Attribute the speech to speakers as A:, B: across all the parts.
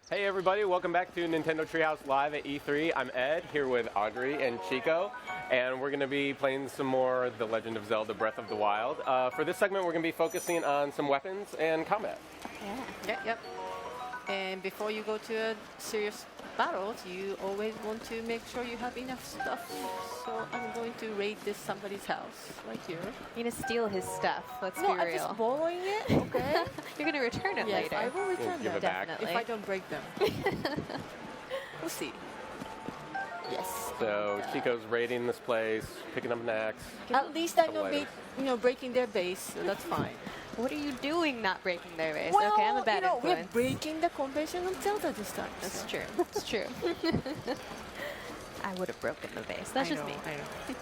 A: Hey everybody, welcome back to Nintendo Treehouse Live at E3. I'm Ed, here with Audrey and Chico, and we're going to be playing some more The Legend of Zelda Breath of the Wild. For this segment, we're going to be focusing on some weapons and combat.
B: Yep. And before you go to a serious battles, you always want to make sure you have enough stuff. So I'm going to raid this somebody's house right here.
C: You're gonna steal his stuff. Let's be
B: No,
C: real.
B: I'm just borrowing it. Okay.
C: You're gonna return it
B: Yes,
C: later.
B: I will return
A: give
B: them.
A: it back.
C: Definitely.
B: If I don't break them. We'll see. Yes.
A: So Chico's raiding this place, picking up an axe.
B: At least I
A: Couple
B: know
A: items.
B: breaking their base, so that's fine.
C: What are you doing not breaking their base?
B: Well,
C: okay, I'm a bad
B: we're
C: influence.
B: breaking the convention of Zelda this time.
C: That's
B: so.
C: true. That's true. I would have broken the base. That's just me.
B: I know.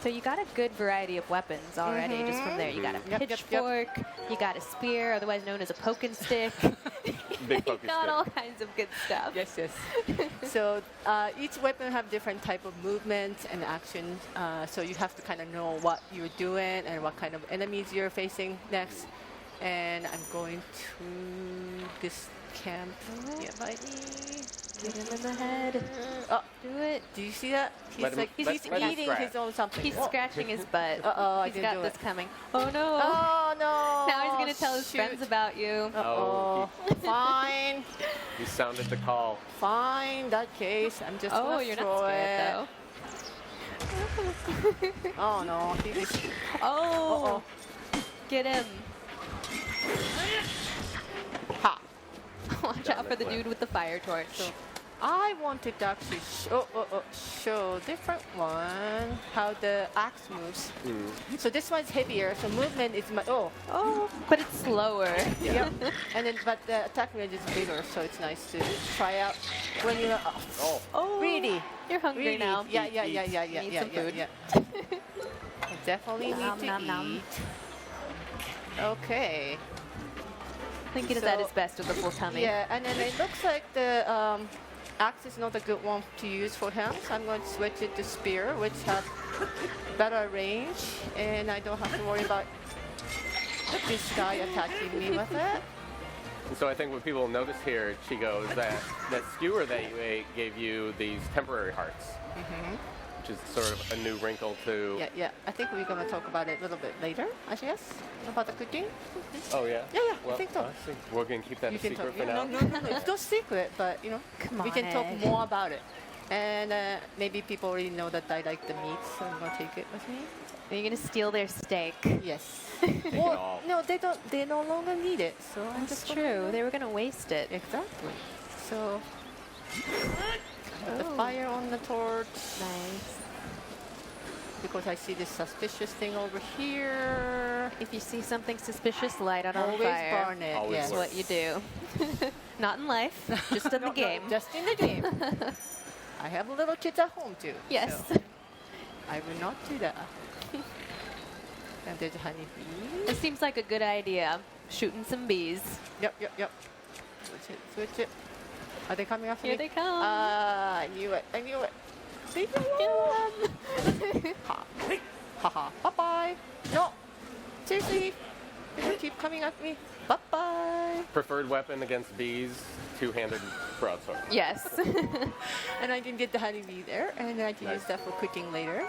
C: So you got a good variety of weapons already just from there. You got a
B: Yep,
C: pitchfork, you got a spear, otherwise known as a poking stick.
A: Big
C: you
A: poking
C: got
A: stick.
C: all kinds of good stuff.
B: Yes. So each weapon have different type of movement and action. So you have to kind of know what you're doing and what kind of enemies you're facing next. And I'm going to this camp. Yeah, buddy.
C: Get him in the head.
B: Oh,
C: Do it.
B: do you see that? He's
A: Let him-
B: like he's
A: let him
B: eating
A: scratch.
B: his own something.
C: He's
B: Oh.
C: scratching his butt.
B: Uh-oh, I
C: He's
B: didn't
C: got
B: do
C: this
B: it.
C: coming. Oh no.
B: Oh no!
C: Now he's gonna tell his
B: Shoot.
C: friends about you.
B: Uh-oh. Fine.
A: He sounded the call.
B: Fine. That case, I'm just
C: Oh,
B: gonna
C: you're
B: throw
C: not scared
B: it.
C: though.
B: Oh no. He's
C: Oh, get him.
B: ha.
C: Watch out for the dude with the fire torch.
B: I wanted to actually show different one how the axe moves. So this one's heavier, so movement is
C: Oh, but it's slower.
B: yep. And then but the attack range is bigger, so it's nice to try out when you're
C: Oh,
B: really.
C: You're hungry
B: Really?
C: now.
B: Yeah.
C: Need some food.
B: I definitely
C: Nom,
B: need to
C: nom, nom.
B: eat. Okay.
C: Lincoln is at his best with a full tummy.
B: Yeah, and then it looks like the axe is not a good one to use for him, so I'm going to switch it to spear, which has better range, and I don't have to worry about this guy attacking me with it.
A: And so I think what people notice here, Chico, is that skewer that you ate gave you these temporary hearts, which is sort of a new wrinkle to...
B: Yeah. I think we're going to talk about it a little bit later, I guess, about the cooking.
A: Oh, yeah?
B: Yeah,
A: Well,
B: I think so.
A: see. We're going to keep that a secret
B: talk.
A: for
B: Yeah,
A: now.
B: no. It's no secret, but
C: Come
B: we
C: on,
B: can talk
C: Ed.
B: more about it. And maybe people already know that I like the meat, so I'm gonna take it with me.
C: Are you gonna steal their steak?
B: Yes.
A: it all.
B: No, they don't. They no longer need it, so I'm
C: That's
B: just
C: true. They were gonna waste it.
B: Exactly. So put the
C: Oh.
B: fire on the torch
C: Nice.
B: because I see this suspicious thing over here.
C: If you see something suspicious, light it on
B: Always
C: fire.
B: burn it.
A: Always
B: yes.
C: That's what you do. Not in life, just in the game.
B: Just in the game. I have little kids at home too.
C: Yes.
B: so I will not do that. And there's a honeybee.
C: It seems like a good idea. Shooting some bees.
B: Yep. Switch it. Are they coming after
C: Here
B: me?
C: they come.
B: I knew it. Leave me alone. Ha. Bye-bye. No. Seriously. They don't keep coming at me. Bye-bye.
A: Preferred weapon against bees, two-handed broadsword.
C: Yes.
B: And I can get the honeybee there, and I can
A: Nice.
B: use that for cooking later.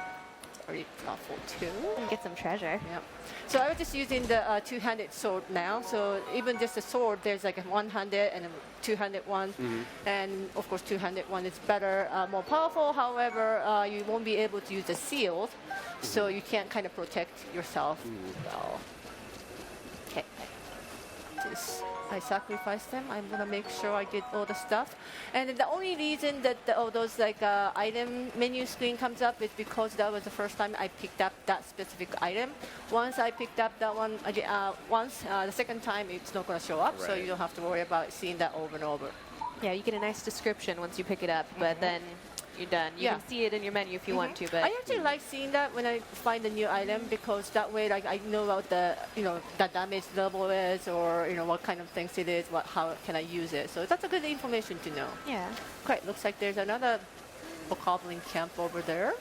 B: Or it's awful too.
C: And get some treasure.
B: Yep. So I was just using the two-handed sword now. So even just a sword, there's like a one-handed and a two-handed one. And of course, two-handed one is better, more powerful. However, you won't be able to use the shield, so you can't kind of protect yourself. Well, okay. I sacrificed them. I'm gonna make sure I get all the stuff. And then the only reason that all those like item menu screen comes up is because that was the first time I picked up that specific item. Once I picked up that one, the second time it's not gonna show up, so
A: Right.
B: you don't have to worry about seeing that over and over.
C: Yeah, you get a nice description once you pick it up, but then you're done. You
B: Yeah.
C: can see it in your menu if you want to, but
B: I actually like seeing that when I find a new item because that way, like, I know what the the damage level is, or what kind of things it is, how can I use it. So that's a good information to know.
C: yeah.
B: Great. Looks like there's another bokoblin camp over there.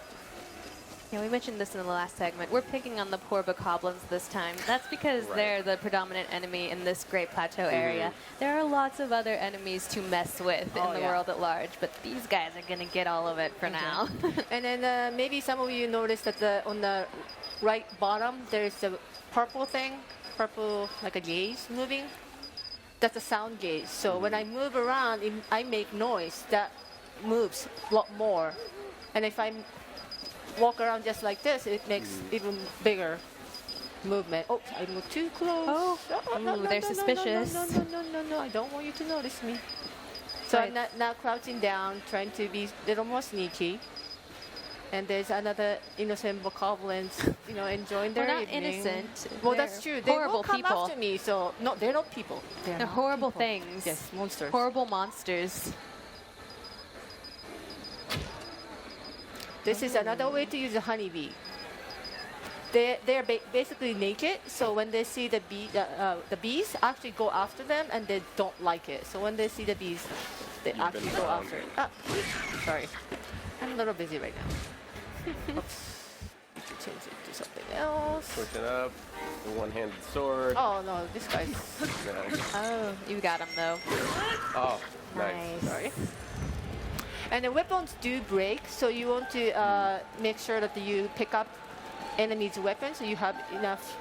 C: Yeah, we mentioned this in the last segment. We're picking on the poor bokoblins this time. That's because
A: Right.
C: they're the predominant enemy in this Great Plateau area. There are lots of other enemies to mess with in the world at large, but these guys are going to get all of it for now.
B: And then maybe some of you noticed that on the right bottom, there's a purple thing, purple like a gauge moving. That's a sound gauge. So when I move around, I make noise that moves a lot more. And if I walk around just like this, it makes even bigger movement. Oh, I moved too close.
C: Oh, they're suspicious.
B: No, I don't want you to notice me. So I'm now crouching down, trying to be a little more sneaky. And there's another innocent bokoblins, enjoying their
C: Well, not
B: evening.
C: innocent.
B: Well,
C: They're
B: that's true. They
C: horrible
B: will come
C: people.
B: after me. So no, they're not people.
C: They're
B: not
C: horrible
B: people.
C: things.
B: Yes, monsters.
C: Horrible monsters.
B: This is another way to use a honeybee. They're basically naked, so when they see the bees actually go after them, and they don't like it. So when they see the bees, they actually go after it. Ah, sorry, I'm a little busy right now. Oops. Change it to something else.
A: Switch it up. The one-handed sword.
B: Oh no, this guy's.
A: Nice.
C: Oh, you got him though.
A: Oh, nice.
B: Sorry. And the weapons do break, so you want to make sure that you pick up enemies' weapons, so you have enough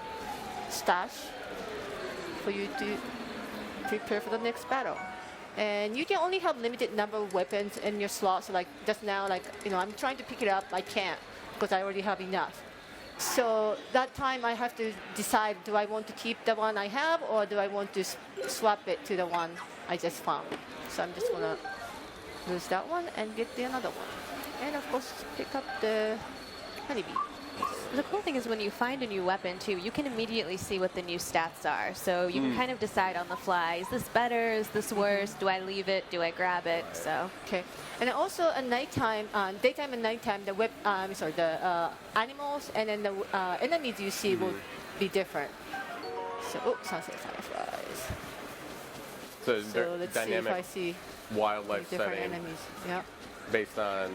B: stash for you to prepare for the next battle. And you can only have limited number of weapons in your slots. So like just now, I'm trying to pick it up, I can't because I already have enough. So that time I have to decide, do I want to keep the one I have, or do I want to swap it to the one I just found? So I'm just gonna lose that one and get the another one. And of course, pick up the honeybee.
C: The cool thing is when you find a new weapon too, you can immediately see what the new stats are. So you can kind of decide on the fly, is this better, is this worse, do I leave it, do I grab it, so.
B: Okay. And also at nighttime, daytime and nighttime, the animals and then the enemies you see will be different. So, oh, sunset fireflies.
A: So
B: So
A: they're
B: let's see if I
A: dynamic
B: see
A: wildlife
B: different
A: setting
B: enemies. Yeah.
A: based on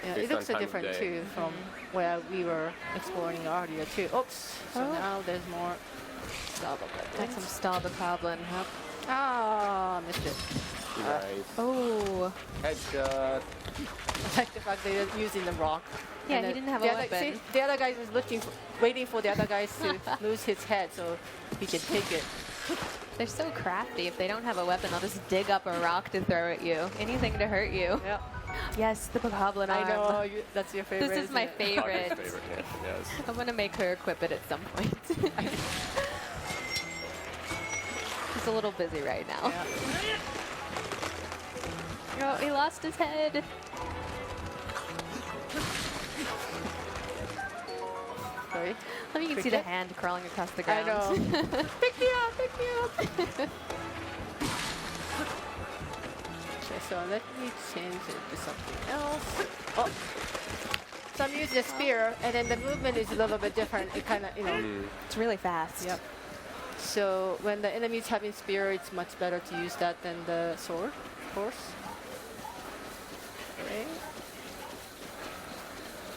B: Yeah,
A: based
B: it looks
A: on time of
B: different
A: day.
B: too from where we were exploring earlier too. Oops. So
C: Oh.
B: now there's more lava
C: Got some
B: goblins.
C: Stalbokoblin.
B: Ah, missed it.
A: Nice.
C: Oh.
A: Headshot.
B: I like the fact that they're using the rock.
C: Yeah,
B: And
C: he
B: then
C: didn't have
B: the
C: a
B: other,
C: weapon.
B: see, the other guy was waiting for the other guys to lose his head so he can take it.
C: They're so crafty. If they don't have a weapon, they'll just dig up a rock to throw at you. Anything to hurt you.
B: Yeah.
C: Yes, the bokoblin
B: I
C: arm.
B: know, that's your favorite.
C: This is my
B: isn't it?
C: favorite.
A: Augie's favorite. Yeah, yes.
C: I'm gonna make her equip it at some point. He's a little busy right now.
B: Yeah.
C: Oh, he lost his head.
B: Sorry.
C: Let me see the
B: Cricket?
C: hand crawling across the
B: I
C: ground.
B: know. Pick me up, pick me up. Okay, so let me change it to something else. Oh. So I'm using a spear, and then the movement is a little bit different. It kind of,
C: It's really fast.
B: Yep. So when the enemy's having spear, it's much better to use that than the sword, of course. Okay.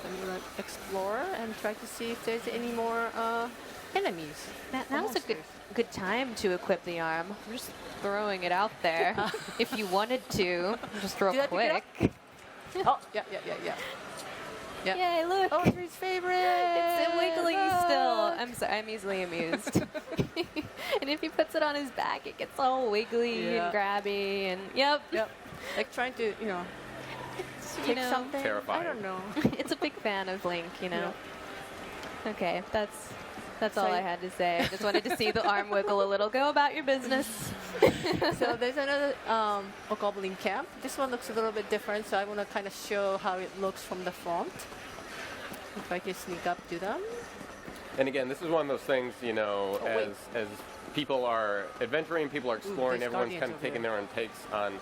B: I'm gonna explore and try to see if there's any more enemies.
C: Now's a good time to equip the arm. I'm just throwing it out there. If you wanted to, just real
B: Did I pick it
C: quick.
B: Oh, yeah. Yeah.
C: Yay, look.
B: Audrey's favorite.
C: It's wiggling still. I'm easily amused. And if he puts it on his back, it gets all wiggly
B: Yeah.
C: and grabby and yep.
B: Like trying to,
C: It's,
B: take something.
A: Terrifying.
B: I don't know.
C: It's a big fan of Link, Okay, that's
B: So
C: all I had to say. I just wanted to see the arm wiggle a little. Go about your business.
B: So there's another goblin camp. This one looks a little bit different, so I want to kind of show how it looks from the front. If I can sneak up to them.
A: And again, this is one of those things, as people are adventuring, people are exploring,
B: there's
A: everyone's
B: guardians
A: kind of
B: over
A: taking
B: there.
A: their own takes on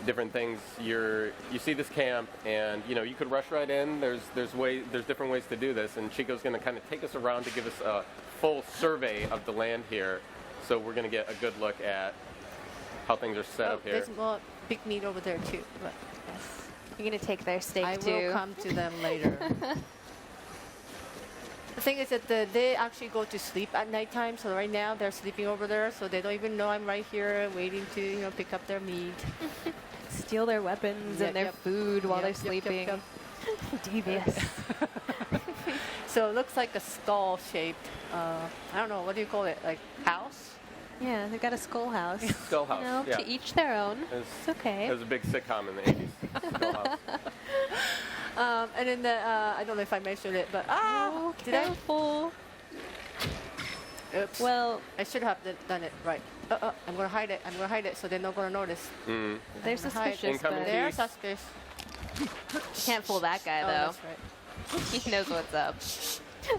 A: different things. You see this camp, and you could rush right in. There's different ways to do this, and Chico's going to kind of take us around to give us a full survey of the land here. So we're going to get a good look at how things are set up here.
B: There's more big meat over there too. But
C: You're gonna take their steak
B: I
C: too.
B: will come to them later. The thing is that they actually go to sleep at nighttime. So right now they're sleeping over there, so they don't even know I'm right here waiting to pick up their meat.
C: Steal their weapons
B: Yep,
C: and their
B: yep.
C: food while they're
B: Yep, yep,
C: sleeping.
B: yep.
C: Devious.
B: So it looks like a skull shaped. I don't know, what do you call it? Like house?
C: Yeah, they've got a skull house.
A: Skull House,
C: You know,
A: yeah.
C: to each their own. It's okay.
A: It was a big sitcom in the 80s. Skull House.
B: And then I don't know if I mentioned it, but
C: Oh,
B: did I?
C: careful.
B: Oops.
C: Well,
B: I should have done it right. I'm gonna hide it. I'm gonna hide it so they're not gonna notice.
A: Mm.
C: they're
B: I'm gonna hide.
C: suspicious,
A: Incoming
C: but
B: They're
A: Peace.
B: suspicious.
C: can't fool that guy
B: Oh,
C: though.
B: that's right.
C: He knows what's up.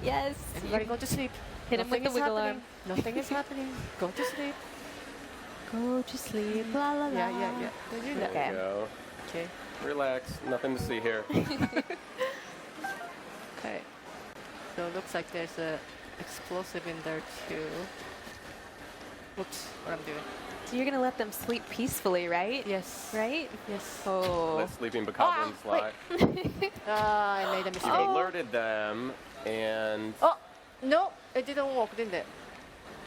C: Yes.
B: Everybody go to sleep.
C: Hit him with
B: Nothing
C: the
B: is
C: wiggle
B: happening.
C: arm.
B: Nothing is happening. Go to sleep.
C: Go to sleep. La la la.
B: Yeah. Don't do that.
A: There
C: Okay.
A: you go.
B: Okay.
A: Relax. Nothing to see here.
B: Okay. So it looks like there's a explosive in there too. Whoops, what I'm doing.
C: So you're gonna let them sleep peacefully, right?
B: Yes.
C: Right?
B: Yes.
C: Oh.
A: Let sleeping bokoblins
B: Ah,
A: fly.
B: I made a
A: You
B: mistake.
A: alerted them, and
B: Oh, no, it didn't work, didn't it?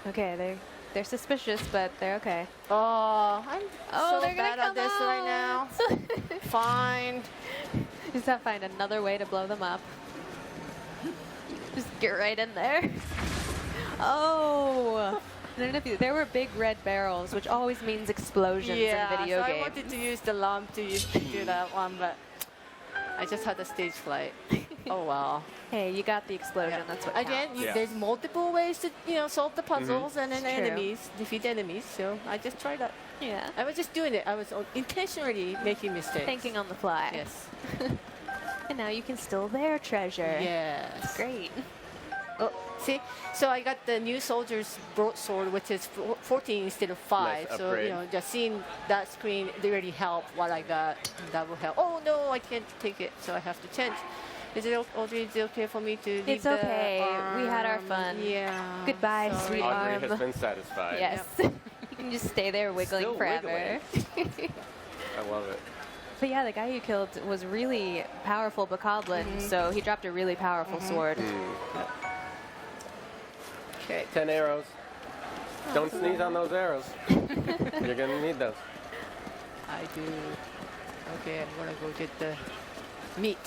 C: Okay, they're suspicious, but they're okay.
B: Oh, I'm so
C: they're
B: bad
C: gonna
B: at this right now. Fine.
C: Just have to find another way to blow them up. Just get right in there. Oh. I don't know if there were big red barrels, which always means explosions in video
B: so
C: games.
B: I wanted to use the lamp to do that one, but I just had the stage flight. Oh well.
C: Hey, you got the explosion. That's what
B: Again,
C: counts.
A: Yeah.
B: there's multiple ways to solve the puzzles and then
C: It's true.
B: enemies, defeat enemies. So I just tried that.
C: Yeah.
B: I was just doing it. I was intentionally making mistakes.
C: Thinking on the fly.
B: Yes.
C: And now you can steal their treasure.
B: Yes.
C: Great.
B: Oh, see, so I got the new soldier's broadsword, which is 14 instead of 5.
A: Nice
B: so
A: upgrade.
B: just seeing that screen, they really help what I got. That will help. Oh no, I can't take it, so I have to change. Is it Audrey? Is it okay for me to leave
C: It's
B: the
C: okay. We had our
B: arm?
C: fun.
B: Yeah.
C: Goodbye,
B: sorry.
C: sweet
A: Audrey
C: arm.
A: has been satisfied.
C: Yes. you can just stay there wiggling
A: Still
C: forever.
A: wiggling. I love it.
C: But yeah, the guy you killed was really powerful bokoblin, so he dropped a really powerful sword.
B: Okay.
A: 10 arrows. Don't sneeze on those arrows. You're gonna need those.
B: I do. Okay, I'm gonna go get the meat.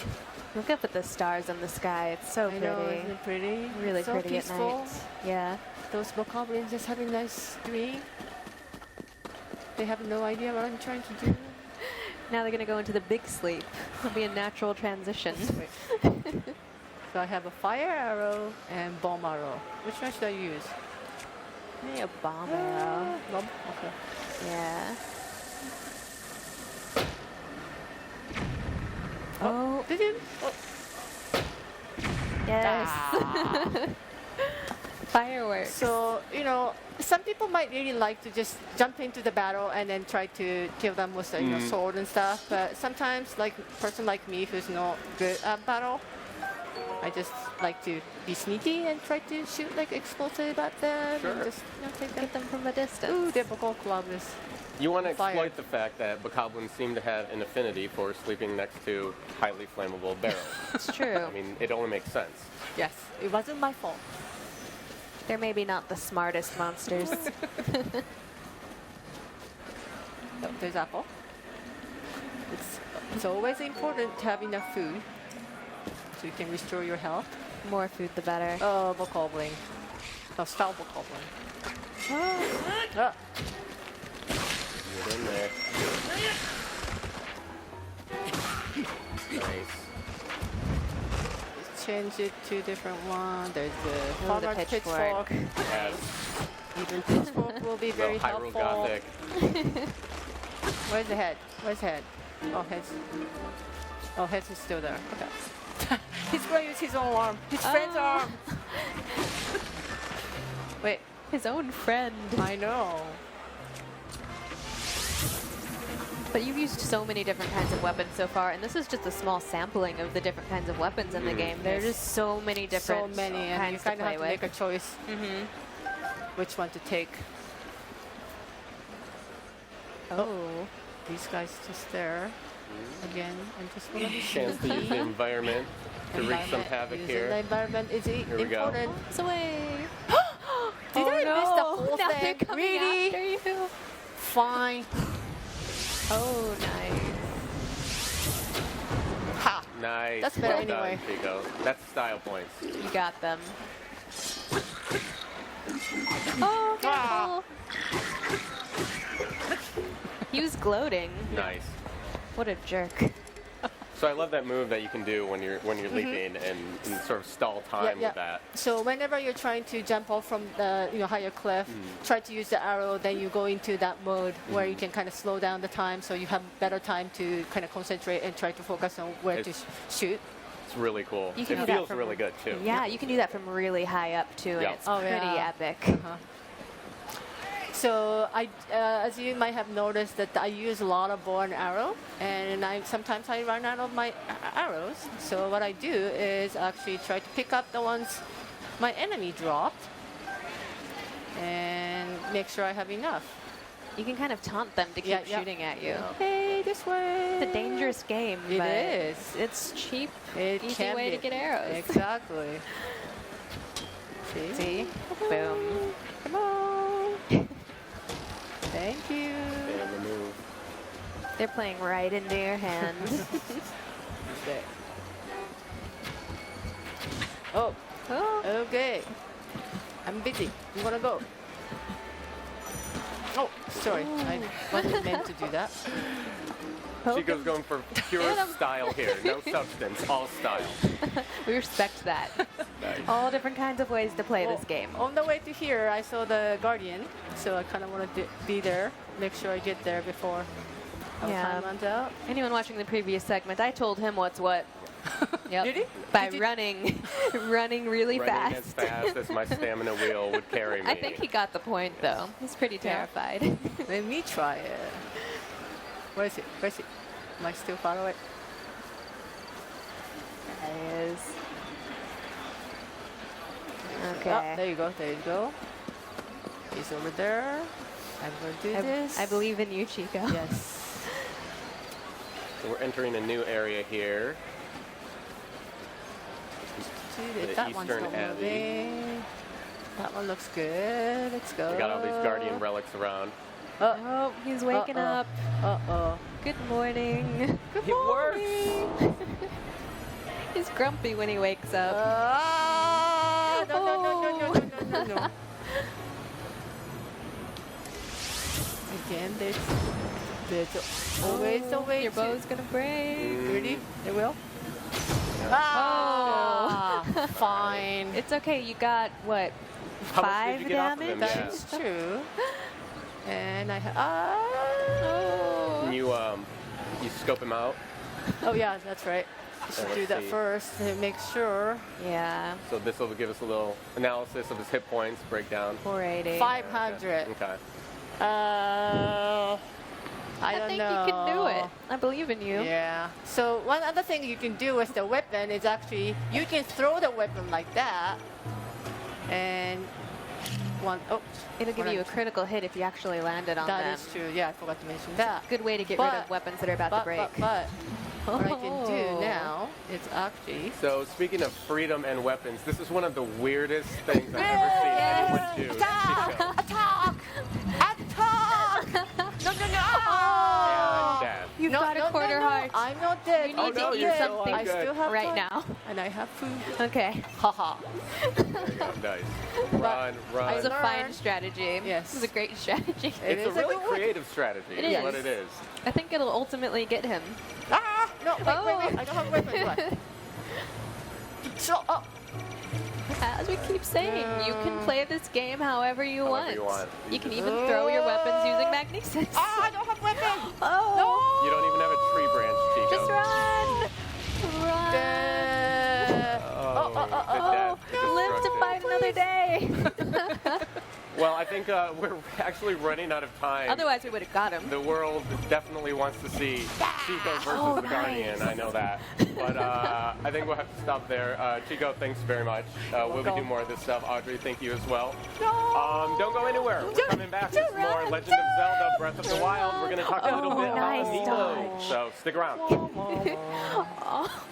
C: Look up at the stars in the sky. It's so
B: I
C: pretty.
B: know, isn't it pretty?
C: Really
B: so
C: pretty
B: peaceful.
C: at night. Yeah.
B: Those bokoblins just having nice dream. They have no idea what I'm trying to do.
C: Now they're going to go into the big sleep. It'll be a natural transition.
B: So I have a fire arrow and bomb arrow. Which one should I use?
C: Maybe a bomb arrow.
B: Bomb? Okay.
C: Yeah. Oh,
B: Did you? Oh.
C: yes. Fireworks.
B: So, some people might really like to just jump into the battle and then try to kill them with the sword and stuff. But sometimes, like a person like me who's not good at battle, I just like to be sneaky and try to shoot like explosive at them
A: Sure.
B: and just take them.
C: Get them from a distance.
B: Ooh, they're bokoblins.
A: You want to
B: Fire.
A: exploit the fact that bokoblins seem to have an affinity for sleeping next to highly flammable barrels.
C: It's true.
A: I mean, it only makes sense.
B: Yes, it wasn't my fault.
C: They're maybe not the smartest monsters.
B: Oh, there's apple. It's always important to have enough food so you can restore your health.
C: More food, the better.
B: Oh, bokoblin. Oh, style bokoblin. Ah.
A: Get in there. Nice.
B: Let's change it to a different one. There's the
C: Oh, the
B: farmer's
C: pitchfork.
B: pitchfork.
A: Yes.
B: Even pitchfork will be very
A: Little Hyrule
B: helpful.
A: Gothic.
B: Where's the head? Where's head? Oh, head's. Oh, head's is still there. Okay. He's going to use his own arm. His friend's arm. Wait,
C: His own friend.
B: I know.
C: But you've used so many different kinds of weapons so far, and this is just a small sampling of the different kinds of weapons in the game. There are
B: Yes.
C: just so many different
B: So many, and you
C: kinds to
B: kind of
C: play
B: have to
C: with.
B: make a choice which one to take.
C: Oh.
B: These guys just there. again. I'm just want to be
A: Chance to use the
B: sneaky.
A: environment to wreak some havoc
B: Using
A: here.
B: The environment is
A: we go.
B: important.
C: It's away.
B: Did I miss the whole
C: now
B: thing?
C: they're coming
B: Really?
C: after you.
B: Fine.
C: Oh, nice.
B: Ha!
A: Nice.
B: That's better
A: well done,
B: anyway.
A: Chico. That's style points.
C: You got them. Oh,
B: Ah.
C: careful. He was gloating.
A: Nice.
C: What a jerk.
A: So I love that move that you can do when you're leaping and sort of stall time with that.
B: So whenever you're trying to jump off from the higher cliff, try to use the arrow. Then you go into that mode where you can kind of slow down the time, so you have better time to kind of concentrate and try to focus on where to shoot.
A: It's really cool.
C: You
A: It
C: can do that
A: feels
C: from-
A: really good too.
C: Yeah, you can do that from really high up too, and
A: Yeah.
C: it's
B: Oh,
C: pretty
B: yeah.
C: epic.
B: So as you might have noticed, that I use a lot of bow and arrow, and sometimes I run out of my arrows. So what I do is actually try to pick up the ones my enemy dropped, and make sure I have enough.
C: You can kind of taunt them to keep
B: Yeah, yeah.
C: shooting at you.
B: Hey, this way.
C: It's a dangerous game,
B: It
C: but
B: is.
C: it's cheap,
B: It
C: easy
B: can
C: way
B: be.
C: to get arrows.
B: Exactly. See?
C: See? Boom.
B: Come on. Thank you.
A: And the move.
C: They're playing right into your hand.
B: Okay. Oh,
C: Oh,
B: okay. I'm busy. I'm gonna go. Oh, sorry. I wasn't meant to do that.
A: Chico's going for pure
C: Hit 'em.
A: style here. No substance, all style.
C: we respect that.
A: Nice.
C: All different kinds of ways to play this game.
B: On the way to here, I saw the Guardian, so I kind of want to be there. Make sure I get there before our
C: Yeah.
B: time runs out.
C: Anyone watching the previous segment, I told him what's what. Yep.
B: Did he?
C: By
B: Did you-
C: running, running really
A: Running as
C: fast.
A: fast as my stamina wheel would carry me.
C: I think he got the point though. He's pretty
B: Yeah.
C: terrified.
B: Let me try it. Where is it? Where is it? Am I still far away?
C: There he is. Okay.
B: Oh, there you go. There you go. He's over there. I'm going to do this.
C: I believe in you, Chico.
B: Yes.
A: So we're entering a new area here. The
B: That one's
A: Eastern
B: not
A: Abbey.
B: moving. That one looks good. Let's go.
A: We got all these guardian relics around.
C: Oh, he's waking
B: Uh-oh.
C: up.
B: Uh-oh.
C: Good morning.
A: It works!
C: He's grumpy when he wakes up.
B: Ah, no, no, no, no, no, no, no, no. Again, there's always a way
C: Your
B: to-
C: bow's gonna break.
B: Ready? It will. Ah, fine.
C: It's okay. You got what?
A: How much
C: 5
A: did you get off of
C: damage?
A: them?
B: That
A: Yeah.
B: is true. And I have.
C: Oh.
A: You scope him out.
B: Oh yeah, that's right. You should
A: let's
B: do that
A: see.
B: first to make sure.
C: Yeah.
A: So this will give us a little analysis of his hit points, breakdown.
C: 480.
B: 500.
A: Okay.
B: I don't
C: think
B: know.
C: you can do it. I believe in you.
B: Yeah. So one other thing you can do with the weapon is actually you can throw the weapon like that, and
C: It'll give you a critical hit if you actually landed on
B: That
C: them.
B: is true. Yeah, I forgot to mention that.
C: Good way to get rid of
B: But-
C: weapons that are about to break.
B: But what I can do
C: Oh.
B: now is actually.
A: So speaking of freedom and weapons, this is one of the weirdest things I've ever seen anyone do.
B: Attack!
A: Chico.
B: Attack! Attack! No, no, no!
A: And death.
C: You've got a quarter heart.
B: I'm not dead.
C: You need
B: I'm
C: to
B: not
C: eat
B: dead.
C: something
B: I still have
C: right
B: time.
C: now.
B: And I have food.
C: Okay.
B: Haha.
A: There you go. Nice. Run,
C: It
A: run.
C: was a fine
B: learned.
C: strategy.
B: Yes.
C: It was a great strategy.
B: It
A: It's a
B: is
A: really
B: good one.
A: creative strategy.
C: It
A: is what
C: is.
A: it is.
C: I think it'll ultimately get him.
B: Ah! No, wait.
C: Oh.
B: I don't have weapons left. So, oh.
C: As we keep saying, you can play this game however you
A: However
C: want.
A: you want.
C: You can even throw your weapons using magnesis.
B: Ah, I don't have weapons.
C: Oh!
A: You don't even have a tree branch, Chico.
C: Just run! Run!
A: Oh, the death.
C: Live to
A: destruction.
C: fight another day!
A: Well, I think we're actually running out of time.
C: Otherwise, we would have got him.
A: The world definitely wants to see Chico versus the Guardian. I know that. But I think we'll have to stop there. Chico, thanks very much. We'll be doing more of this stuff. Audrey, thank you as well. Don't go anywhere. We're coming back with more Legend of Zelda Breath of the Wild. We're going to talk a little bit about
C: nice
A: Amiibo.
C: dodge.
A: So stick around.
C: Oh.